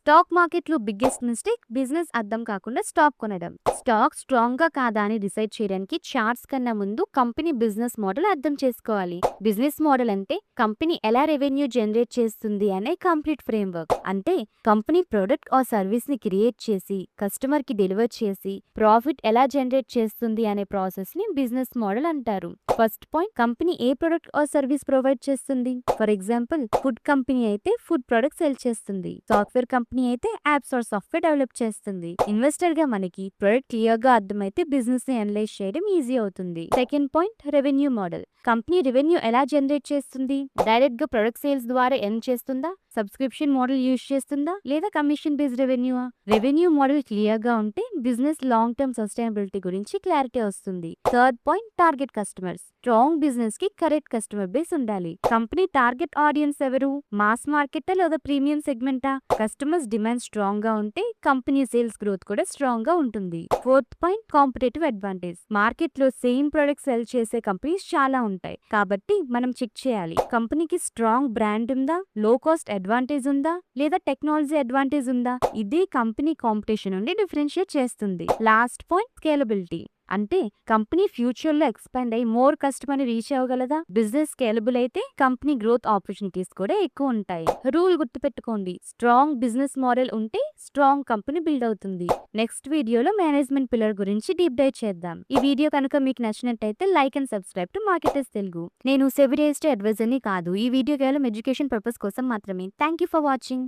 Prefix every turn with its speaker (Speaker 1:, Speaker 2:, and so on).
Speaker 1: Stock మార్కెట్లో biggest mistake business అర్థం కాకుండా స్టాక్ కొనడం. స్టాక్ స్ట్రాంగ్ గా కాదా అని డిసైడ్ చేయడానికి చార్ట్స్ కన్నా ముందు కంపెనీ బిజినెస్ మోడల్ అర్థం చేసుకోవాలి. బిజినెస్ మోడల్ అంటే కంపెనీ ఎలా రెవెన్యూ జనరేట్ చేస్తుంది అనే కంప్లీట్ ఫ్రేమ్వర్క్. అంటే కంపెనీ ప్రొడక్ట్ ఆర్ సర్వీస్ ని క్రియేట్ చేసి కస్టమర్ కి డెలివర్ చేసి ప్రాఫిట్ ఎలా జనరేట్ చేస్తుంది అనే ప్రాసెస్ ని బిజినెస్ మోడల్ అంటారు. First point, company A product or service provide చేస్తుంది. ఫర్ ఎగ్జాంపుల్, ఫుడ్ కంపెనీ అయితే ఫుడ్ ప్రొడక్ట్ సెల్ చేస్తుంది. సాఫ్ట్వేర్ కంపెనీ అయితే యాప్స్ ఆర్ సాఫ్ట్వేర్ డెవలప్ చేస్తుంది. ఇన్వెస్టర్ గా మనకి ప్రొడక్ట్ క్లియర్ గా అర్థమైతే బిజినెస్ ని అనలైజ్ చేయడం ఈజీ అవుతుంది. Second point, revenue model. Company revenue ఎలా జనరేట్ చేస్తుంది. డైరెక్ట్ గా ప్రొడక్ట్ సేల్స్ ద్వారా ఎర్న్ చేస్తుందా, సబ్స్క్రిప్షన్ మోడల్ యూజ్ చేస్తుందా, లేదా commission based revenue. Revenue model clear గా ఉంటే బిజినెస్ లాంగ్ టర్మ్ సస్టైనబిలిటీ గురించి క్లారిటీ వస్తుంది. Third point, target customers. Strong business కి కరెక్ట్ కస్టమర్ బేస్ ఉండాలి. కంపెనీ టార్గెట్ ఆడియన్స్ ఎవరు. మాస్ మార్కెటా లేదా ప్రీమియం సెగ్మెంటా. కస్టమర్స్ డిమాండ్ స్ట్రాంగ్ గా ఉంటే కంపెనీ సేల్స్ గ్రోత్ కూడా స్ట్రాంగ్ గా ఉంటుంది. Fourth point, competitive advantage. Market లో సేమ్ ప్రొడక్ట్ సెల్ చేసే కంపెనీస్ చాలా ఉంటాయి, కాబట్టి మనం చెక్ చేయాలి కంపెనీకి స్ట్రాంగ్ బ్రాండ్ ఉందా, లో కాస్ట్ అడ్వాంటేజ్ ఉందా, లేదా టెక్నాలజీ అడ్వాంటేజ్ ఉందా. ఇదే కంపెనీ కాంపిటీషన్ నుండి డిఫరెన్షియేట్ చేస్తుంది. Last point, scalability. అంటే కంపెనీ ఫ్యూచర్ లో ఎక్స్పాండ్ అయ్యి మోర్ కస్టమర్ రీచ్ అవ్వగలదా. బిజినెస్ స్కేలబుల్ అయితే కంపెనీ గ్రోత్ ఆపర్చునిటీస్ కూడా ఎక్కువ ఉంటాయి. రూల్ గుర్తుపెట్టుకోండి, స్ట్రాంగ్ బిజినెస్ మోడల్ ఉంటే స్ట్రాంగ్ కంపెనీ బిల్డ్ అవుతుంది. నెక్స్ట్ వీడియోలో మేనేజ్మెంట్ పిల్లర్ గురించి డీప్ డైవ్ చేద్దాం. ఈ వీడియో కనుక మీకు నచ్చినట్టయితే like and subscribe to marketers Telugu. నేను సెబీ రిజిస్టర్డ్ అడ్వైజర్ని కాదు. ఈ వీడియో కేవలం ఎడ్యుకేషన్ పర్పస్ కోసం మాత్రమే. Thank you for watching.